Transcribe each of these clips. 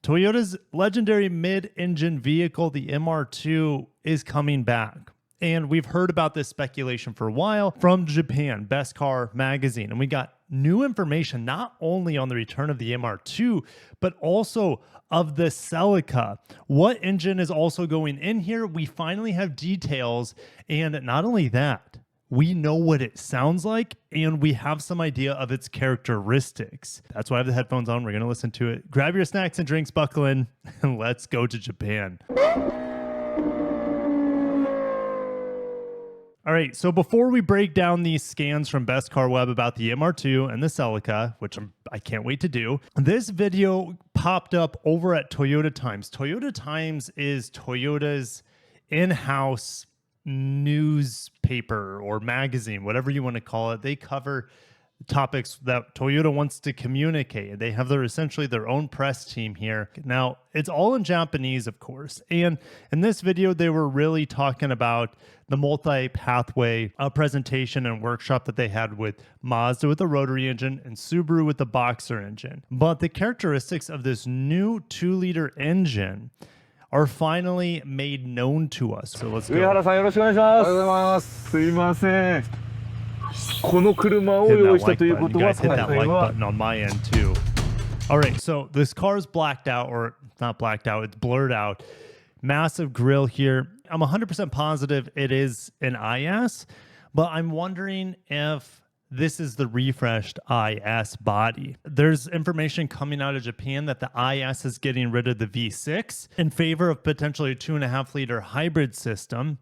Toyota's legendary mid-engine vehicle, the MR-2, is coming back. And we've heard about this speculation for a while from Japan, Best Car Magazine. And we got new information not only on the return of the MR-2, but also of the Celica. What engine is also going in here? We finally have details. And not only that, we know what it sounds like, and we have some idea of its characteristics. That's why I have the headphones on. We're going to listen to it. Grab your snacks and drinks, buckle in, and let's go to Japan. All right, so before we break down these scans from Best Car Web about the MR2 and the Celica, which I can't wait to do, this video popped up over at Toyota Times. Toyota Times is Toyota's in-house newspaper or magazine, whatever you want to call it. They cover topics that Toyota wants to communicate. They have essentially their own press team here. Now, it's all in Japanese, of course. And in this video, they were really talking about the multi-pathway presentation and workshop that they had with Mazda with the rotary engine and Subaru with the boxer engine. But the characteristics of this new 2-liter engine are finally made known to us. So let's go. 上原さんよろしくお願いします。おはようございます。すいません。この車を用意したということは、 hit that like button on my end too. All right, so this car is blacked out, or not blacked out, it's blurred out. Massive grille here. I'm 100% positive it is an IS, but I'm wondering if this is the refreshed IS body. There's information coming out of Japan that the IS is getting rid of the V6 in favor of potentially a 2.5-liter hybrid system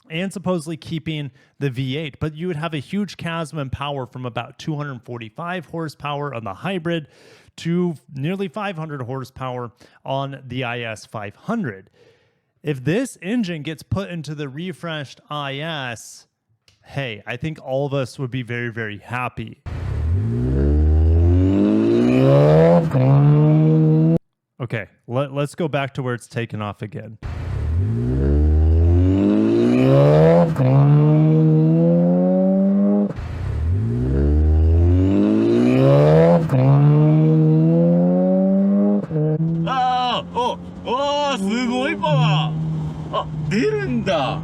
and supposedly keeping the V8. But you would have a huge chasm in power from about 245 horsepower on the hybrid to nearly 500 horsepower on the IS 500. If this engine gets put into the refreshed IS, hey, I think all of us would be very, very happy. Okay, let's go back to where it's taken off again. Ah, oh, すごいパワー。あ、出るんだ。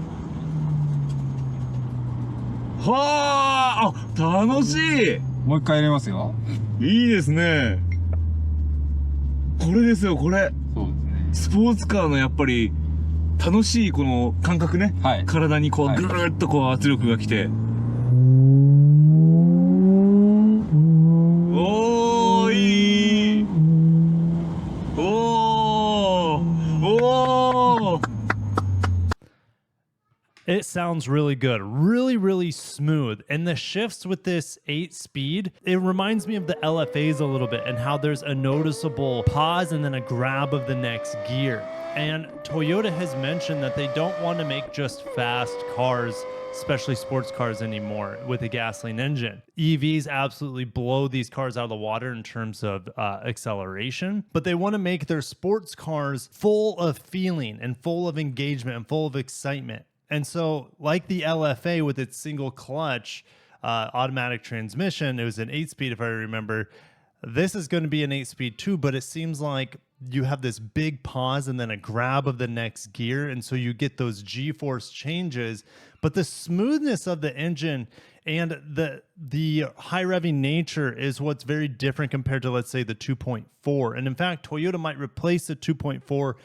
はあ、楽しい。もう一回入れますよ。いいですね。これですよ、これ。そうですね。スポーツカーのやっぱり楽しいこの感覚ね。はい。体にこうぐーっとこう圧力がきて。おーいい。おーおー。 It sounds really good, really, really smooth. And the shifts with this 8-speed, it reminds me of the LFAs a little bit and how there's a noticeable pause and then a grab of the next gear. And Toyota has mentioned that they don't want to make just fast cars, especially sports cars anymore with a gasoline engine. EVs absolutely blow these cars out of the water in terms of acceleration, but they want to make their sports cars full of feeling and full of engagement and full of excitement. And so, like the LFA with its single clutch automatic transmission, it was an 8-speed if I remember. This is going to be an 8-speed too, but it seems like you have this big pause and then a grab of the next gear, and so you get those G-force changes. But the smoothness of the engine and the high revving nature is what's very different compared to, let's say, the 2.4. And in fact, Toyota might replace the 2.4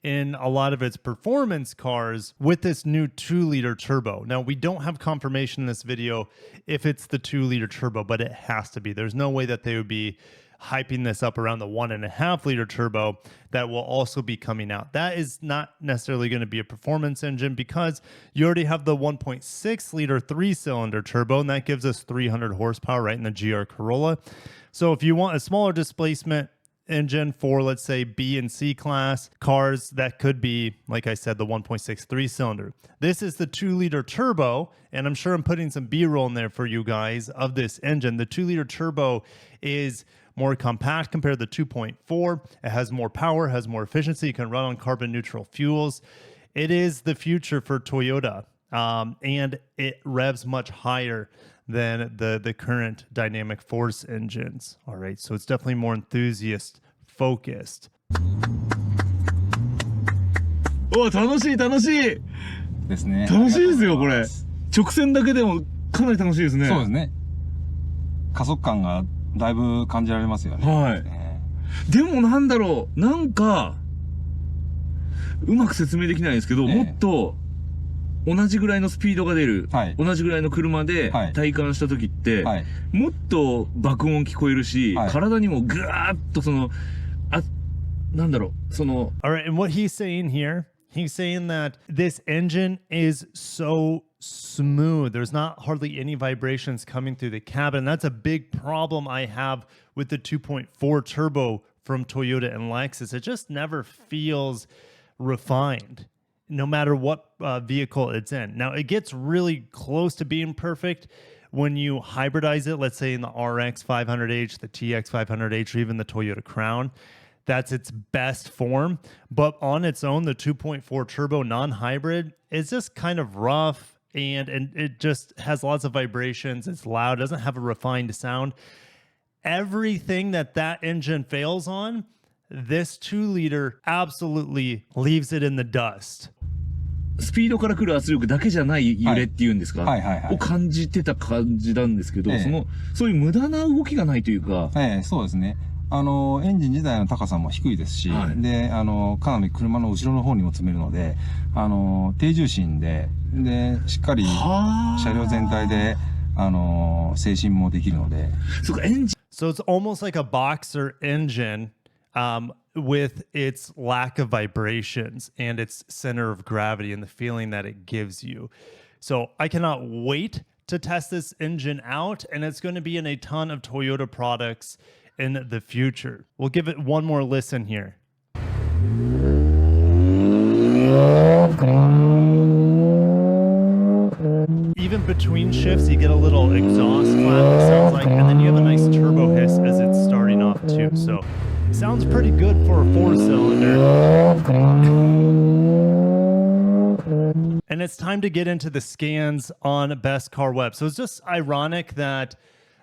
in a lot of its performance cars with this new 2-liter turbo. Now, we don't have confirmation in this video if it's the 2-liter turbo, but it has to be. There's no way that they would be hyping this up around the 1.5-liter turbo that will also be coming out. That is not necessarily going to be a performance engine because you already have the 1.6-liter 3-cylinder turbo, and that gives us 300 horsepower right in the GR Corolla. So if you want a smaller displacement engine for, let's say, B and C class cars, that could be, like I said, the 1.6 3-cylinder. This is the 2-liter turbo, and I'm sure I'm putting some B-roll in there for you guys of this engine. The 2-liter turbo is more compact compared to the 2.4. It has more power, has more efficiency. You can run on carbon neutral fuels. It is the future for Toyota, and it revs much higher than the current dynamic force engines. All right, so it's definitely more enthusiast focused. お楽しい楽しいですね。楽しいですよこれありがとうございます。直線だけでもかなり楽しいですねそうですね。加速感がだいぶ感じられますよね。はいでもなんだろうなんかうまく説明できないんですけど、もっと同じぐらいのスピードが出る、同じぐらいの車で体感した時って、もっと爆音聞こえるし、体にもぐわーっとその、なんだろう、その。Alright, and what he's saying here, he's saying that this engine is so smooth. There's not hardly any vibrations coming through the cabin. That's a big problem I have with the 2.4 turbo from Toyota and Lexus. It just never feels refined, no matter what vehicle it's in. Now, it gets really close to being perfect when you hybridize it, let's say in the RX 500H, the TX 500H, or even the Toyota Crown. That's its best form. But on its own, the 2.4 turbo non-hybrid is just kind of rough, and it just has lots of vibrations. It's loud, doesn't have a refined sound. Everything that engine fails on, this 2-liter absolutely leaves it in the dust. スピードから来る圧力だけじゃない揺れっていうんですか、を感じてた感じなんですけど、そういう無駄な動きがないというか。そうですね。エンジン自体の高さも低いですし、で、かなり車の後ろの方にも積めるので、低重心で、しっかり車両全体で、静止もできるので。そうか、エンジン。So it's almost like a boxer engine, with its lack of vibrations and its center of gravity and the feeling that it gives you. So I cannot wait to test this engine out, and it's going to be in a ton of Toyota products in the future. We'll give it one more listen here. Even between shifts, you get a little exhaust clap, it sounds like, and then you have a nice turbo hiss as it's starting off too. So it sounds pretty good for a 4-cylinder. And it's time to get into the scans on Best Car Web. So it's just ironic that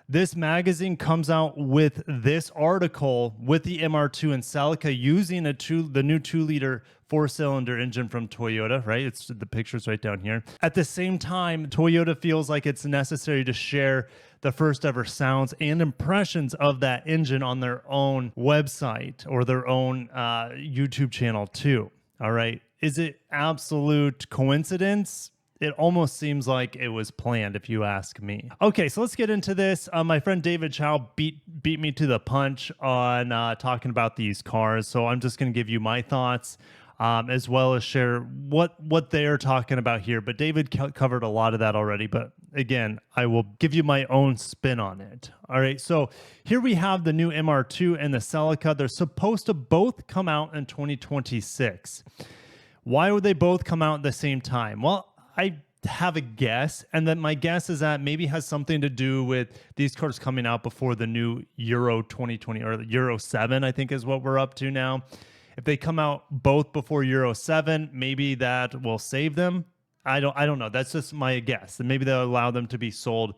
this magazine comes out with this article with the MR2 and Celica using the new 2-liter 4-cylinder engine from Toyota, right? It's the picture's right down here. At the same time, Toyota feels like it's necessary to share the first ever sounds and impressions of that engine on their own website or their own YouTube channel too. All right. Is it absolute coincidence? It almost seems like it was planned, if you ask me. Okay, so let's get into this. My friend David Chow beat me to the punch on talking about these cars, so I'm just going to give you my thoughts, as well as share what they're talking about here. But David covered a lot of that already, but again, I will give you my own spin on it. All right, so here we have the new MR2 and the Celica. They're supposed to both come out in 2026. Why would they both come out at the same time? Well, I have a guess, and then my guess is that maybe has something to do with these cars coming out before the new Euro 2020 or Euro 7, I think is what we're up to now. If they come out both before Euro 7, maybe that will save them. I don't know. That's just my guess. And maybe they'll allow them to be sold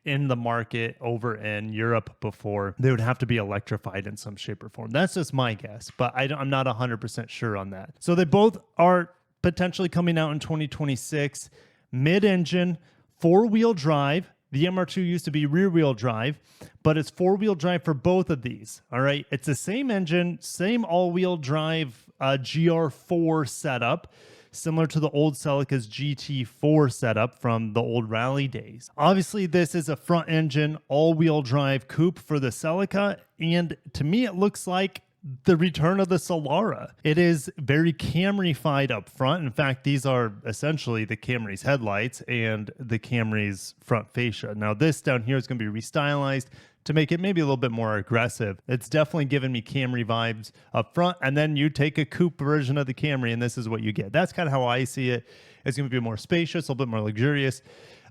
in the market over in Europe before they would have to be electrified in some shape or form. That's just my guess, but I'm not 100% sure on that. So they both are potentially coming out in 2026, mid-engine, 4-wheel drive. The MR2 used to be rear-wheel drive, but it's 4-wheel drive for both of these. All right, it's the same engine, same all-wheel drive GR4 setup, similar to the old Celica's GT4 setup from the old rally days. Obviously, this is a front-engine, all-wheel drive coupe for the Celica, and to me, it looks like the return of the Solara. It is very Camry-fied up front. In fact, these are essentially the Camry's headlights and the Camry's front fascia. Now, this down here is going to be restylized to make it maybe a little bit more aggressive. It's definitely giving me Camry vibes up front, and then you take a coupe version of the Camry, and this is what you get. That's kind of how I see it. It's going to be more spacious, a little bit more luxurious.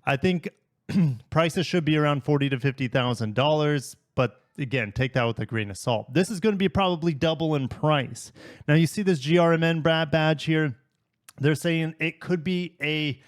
I think prices should be around $40,000 to $50,000, but again, take that with a grain of salt. This is going to be probably double in price. Now, you see this GRMN badge here. They're saying it could be a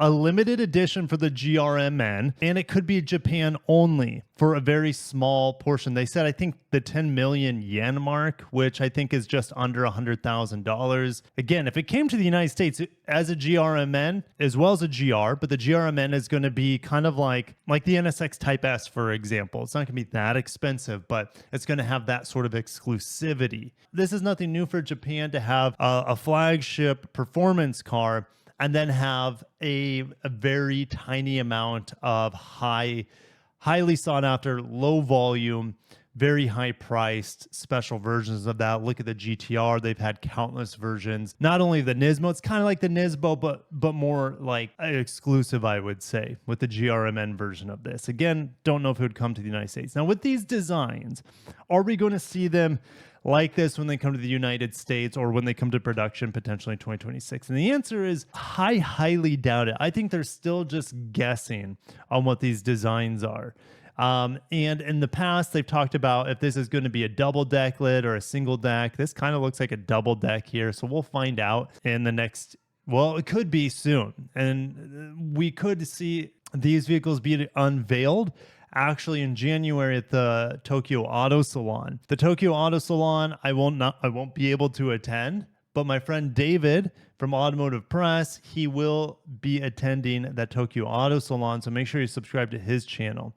limited edition for the GRMN, and it could be Japan only. for a very small portion. They said, I think the 10 million yen mark, which I think is just under $100,000. Again, if it came to the United States as a GRMN as well as a GR, but the GRMN is going to be kind of like the NSX Type S, for example. It's not going to be that expensive, but it's going to have that sort of exclusivity. This is nothing new for Japan to have a flagship performance car and then have a very tiny amount of highly sought after, low volume, very high priced special versions of that. Look at the GTR. They've had countless versions. Not only the Nismo, it's kind of like the Nismo, but more like exclusive, I would say, with the GRMN version of this. Again, don't know if it would come to the United States. Now, with these designs, are we going to see them like this when they come to the United States or when they come to production potentially in 2026? And the answer is I highly doubt it. I think they're still just guessing on what these designs are. And in the past, they've talked about if this is going to be a double deck lid or a single deck. This kind of looks like a double deck here. So we'll find out in the next, well, it could be soon. And we could see these vehicles be unveiled actually in January at the Tokyo Auto Salon. The Tokyo Auto Salon, I won't be able to attend, but my friend David from Automotive Press, he will be attending that Tokyo Auto Salon, so make sure you subscribe to his channel.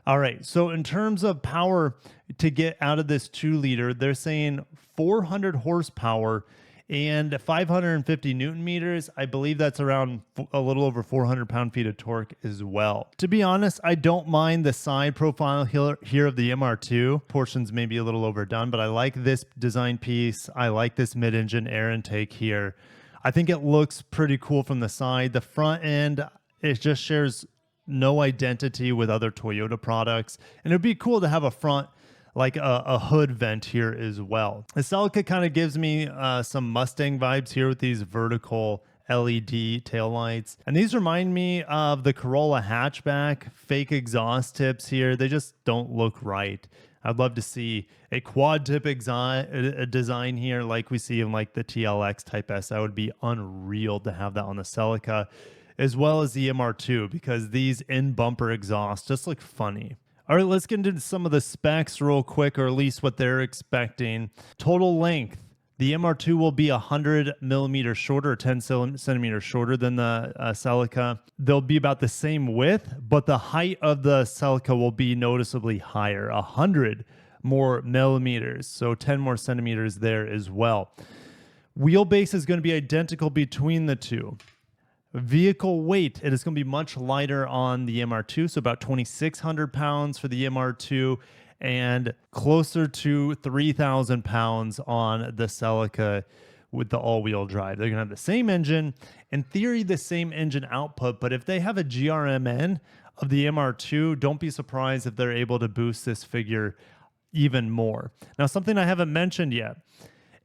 All right, so in terms of power to get out of this 2-liter, they're saying 400 horsepower and 550 Newton meters. I believe that's around a little over 400 pound-feet of torque as well. To be honest, I don't mind the side profile here of the MR2. Portions may be a little overdone, but I like this design piece. I like this mid-engine air intake here. I think it looks pretty cool from the side. The front end, it just shares no identity with other Toyota products. And it'd be cool to have a front, like a hood vent here as well. The Celica kind of gives me some Mustang vibes here with these vertical LED taillights. And these remind me of the Corolla hatchback, fake exhaust tips here. They just don't look right. I'd love to see a quad tip design here like we see in like the TLX Type S. That would be unreal to have that on the Celica, as well as the MR2, because these in-bumper exhausts just look funny. All right, let's get into some of the specs real quick, or at least what they're expecting. Total length. The MR2 will be 100 millimeters shorter, or 10 centimeters shorter than the Celica. They'll be about the same width, but the height of the Celica will be noticeably higher, 100 more millimeters, so 10 more centimeters there as well. Wheelbase is going to be identical between the two. Vehicle weight, it is going to be much lighter on the MR2, so about 2,600 pounds for the MR2 and closer to 3,000 pounds on the Celica with the all-wheel drive. They're going to have the same engine, in theory the same engine output, but if they have a GRMN of the MR2, don't be surprised if they're able to boost this figure even more. Now, something I haven't mentioned yet,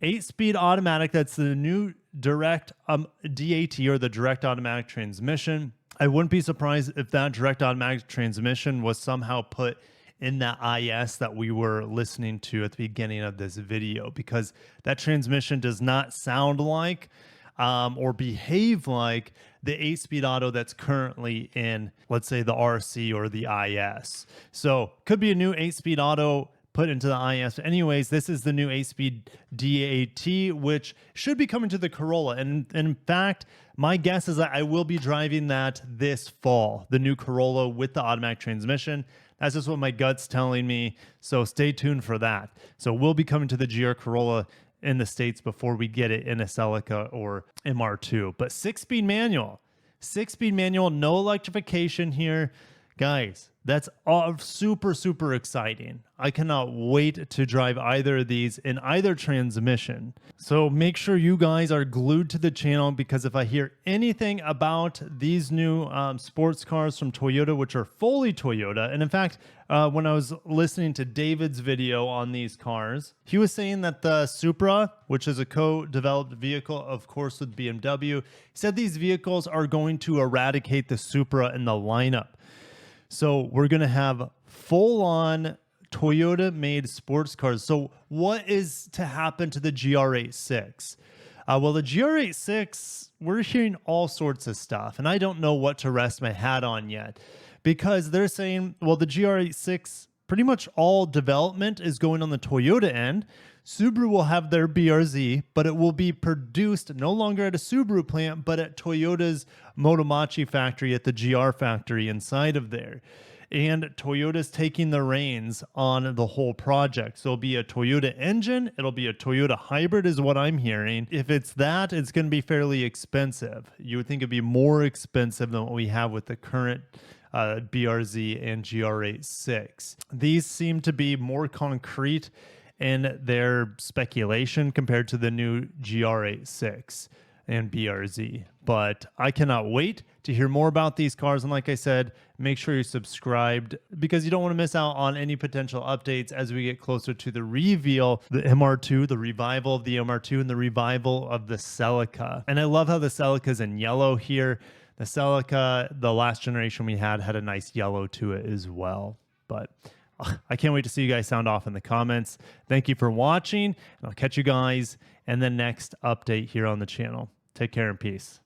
8-speed automatic, that's the new direct DAT, or the direct automatic transmission. I wouldn't be surprised if that direct automatic transmission was somehow put in that IS that we were listening to at the beginning of this video, because that transmission does not sound like or behave like the 8-speed auto that's currently in, let's say, the RC or the IS. So could be a new 8-speed auto put into the IS. Anyways, this is the new 8-speed DAT, which should be coming to the Corolla. And in fact, my guess is that I will be driving that this fall, the new Corolla with the automatic transmission. That's just what my gut's telling me. So stay tuned for that. So we'll be coming to the GR Corolla in the States before we get it in a Celica or MR2. But 6-speed manual, no electrification here. Guys, that's all super, super exciting. I cannot wait to drive either of these in either transmission. So make sure you guys are glued to the channel, because if I hear anything about these new sports cars from Toyota, which are fully Toyota, and in fact, when I was listening to David's video on these cars, he was saying that the Supra, which is a co-developed vehicle, of course, with BMW, he said these vehicles are going to eradicate the Supra in the lineup. So we're going to have full-on Toyota-made sports cars. So what is to happen to the GR86? Well, the GR86, we're hearing all sorts of stuff, and I don't know what to rest my hat on yet. because they're saying, well, the GR86, pretty much all development is going on the Toyota end. Subaru will have their BRZ, but it will be produced no longer at a Subaru plant, but at Toyota's Motomachi factory, at the GR factory inside of there. And Toyota's taking the reins on the whole project. So it'll be a Toyota engine. It'll be a Toyota hybrid is what I'm hearing. If it's that, it's going to be fairly expensive. You would think it'd be more expensive than what we have with the current BRZ and GR86. These seem to be more concrete in their speculation compared to the new GR86 and BRZ. But I cannot wait to hear more about these cars. And like I said, make sure you're subscribed because you don't want to miss out on any potential updates as we get closer to the reveal, the MR2, the revival of the MR2, and the revival of the Celica. And I love how the Celica is in yellow here. The Celica, the last generation we had a nice yellow to it as well. But I can't wait to see you guys sound off in the comments. Thank you for watching, and I'll catch you guys in the next update here on the channel. Take care and peace.